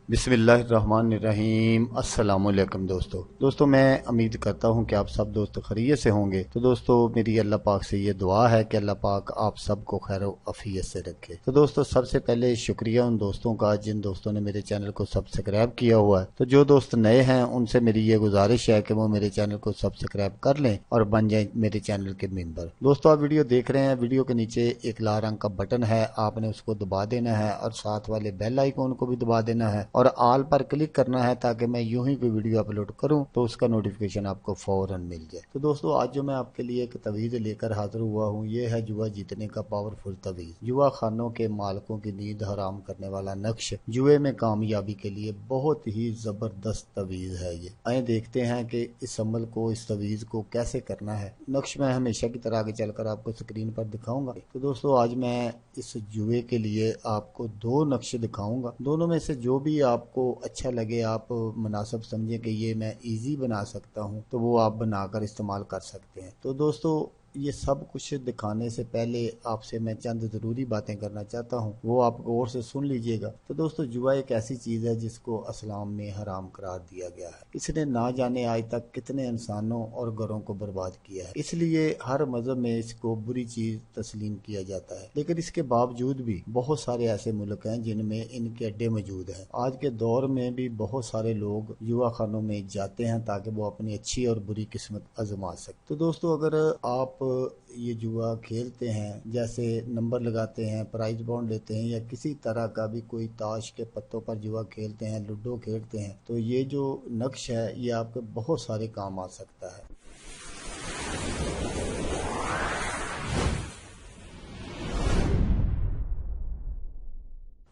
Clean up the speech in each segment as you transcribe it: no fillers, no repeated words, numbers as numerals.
बिस्मिल्लाहिर्रहमानिर्रहीम। अस्सलाम वालेकुम दोस्तों मैं उम्मीद करता हूँ कि आप सब दोस्त खैरियत से होंगे। तो दोस्तों मेरी अल्लाह पाक से ये दुआ है कि अल्लाह पाक आप सबको खैर अफियत से रखे। तो दोस्तों सबसे पहले शुक्रिया उन दोस्तों का जिन दोस्तों ने मेरे चैनल को सब्सक्राइब किया हुआ है। तो जो दोस्त नए हैं उनसे मेरी ये गुजारिश है कि वो मेरे चैनल को सब्सक्राइब कर लें और बन जाएं मेरे चैनल के मेंबर। दोस्तों आप वीडियो देख रहे हैं, वीडियो के नीचे एक लाल रंग का बटन है, आपने उसको दबा देना है और साथ वाले बेल आइकन को भी दबा देना है और ऑल पर क्लिक करना है ताकि मैं यूं ही कोई वीडियो अपलोड करूं तो उसका नोटिफिकेशन आपको फौरन मिल जाए। तो दोस्तों आज जो मैं आपके लिए एक तवीज़ लेकर हाजिर हुआ हूं, ये है जुआ जीतने का पावरफुल तवीज़। जुआ खानों के मालिकों की नींद हराम करने वाला नक्श जुए में कामयाबी के लिए बहुत ही जबरदस्त तवीज़ है। ये आए देखते हैं कि इस अमल को, इस तवीज़ को कैसे करना है। नक्श मैं हमेशा की तरह आगे चलकर आपको स्क्रीन पर दिखाऊंगा। तो दोस्तों आज मैं इस जुए के लिए आपको दो नक्शे दिखाऊंगा, दोनों में से जो भी आपको अच्छा लगे, आप मुनासिब समझें कि ये मैं इजी बना सकता हूं, तो वो आप बनाकर इस्तेमाल कर सकते हैं। तो दोस्तों ये सब कुछ दिखाने से पहले आपसे मैं चंद ज़रूरी बातें करना चाहता हूँ, वो आप गौर से सुन लीजिएगा। तो दोस्तों जुआ एक ऐसी चीज़ है जिसको इस्लाम में हराम करार दिया गया है। इसने ना जाने आज तक कितने इंसानों और घरों को बर्बाद किया है, इसलिए हर मजहब में इसको बुरी चीज़ तस्लीम किया जाता है। लेकिन इसके बावजूद भी बहुत सारे ऐसे मुल्क हैं जिनमें इनके अड्डे मौजूद हैं। आज के दौर में भी बहुत सारे लोग जुआ खानों में जाते हैं ताकि वो अपनी अच्छी और बुरी किस्मत आजमा सकें। तो दोस्तों अगर आप ये जुआ खेलते हैं, जैसे नंबर लगाते हैं, प्राइज बॉन्ड लेते हैं या किसी तरह का भी कोई ताश के पत्तों पर जुआ खेलते हैं, लूडो खेलते हैं, तो ये जो नक्श है ये आपके बहुत सारे काम आ सकता है।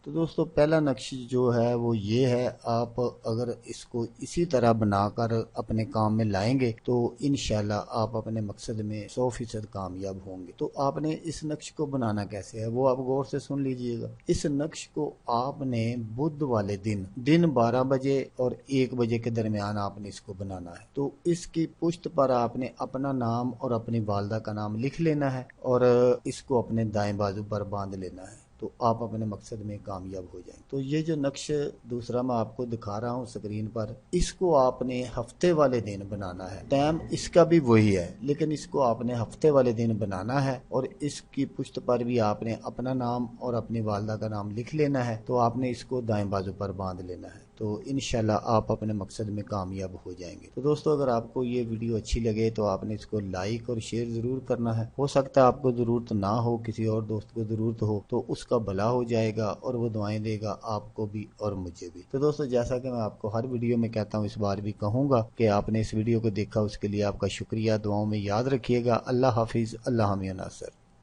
तो दोस्तों पहला नक्श जो है वो ये है, आप अगर इसको इसी तरह बनाकर अपने काम में लाएंगे तो इंशाल्लाह आप अपने मकसद में 100% कामयाब होंगे। तो आपने इस नक्श को बनाना कैसे है वो आप गौर से सुन लीजिएगा। इस नक्श को आपने बुध वाले दिन 12 बजे और 1 बजे के दरमियान आपने इसको बनाना है। तो इसकी पुष्ट पर आपने अपना नाम और अपनी वालदा का नाम लिख लेना है और इसको अपने दाएं बाजू पर बांध लेना है, तो आप अपने मकसद में कामयाब हो जाएंगे। तो ये जो नक्श दूसरा मैं आपको दिखा रहा हूँ स्क्रीन पर, इसको आपने हफ्ते वाले दिन बनाना है। टाइम इसका भी वही है लेकिन इसको आपने हफ्ते वाले दिन बनाना है और इसकी पुष्ट पर भी आपने अपना नाम और अपनी वालदा का नाम लिख लेना है। तो आपने इसको दाएं बाजू पर बांध लेना है, तो इंशाल्लाह आप अपने मकसद में कामयाब हो जाएंगे। तो दोस्तों अगर आपको ये वीडियो अच्छी लगे तो आपने इसको लाइक और शेयर ज़रूर करना है। हो सकता है आपको ज़रूरत ना हो, किसी और दोस्त को ज़रूरत हो, तो उसका भला हो जाएगा और वो दुआएं देगा आपको भी और मुझे भी। तो दोस्तों जैसा कि मैं आपको हर वीडियो में कहता हूँ, इस बार भी कहूँगा कि आपने इस वीडियो को देखा उसके लिए आपका शुक्रिया। दुआओं में याद रखिएगा। अल्लाह हाफिज़। अल्लाह हामी नासर।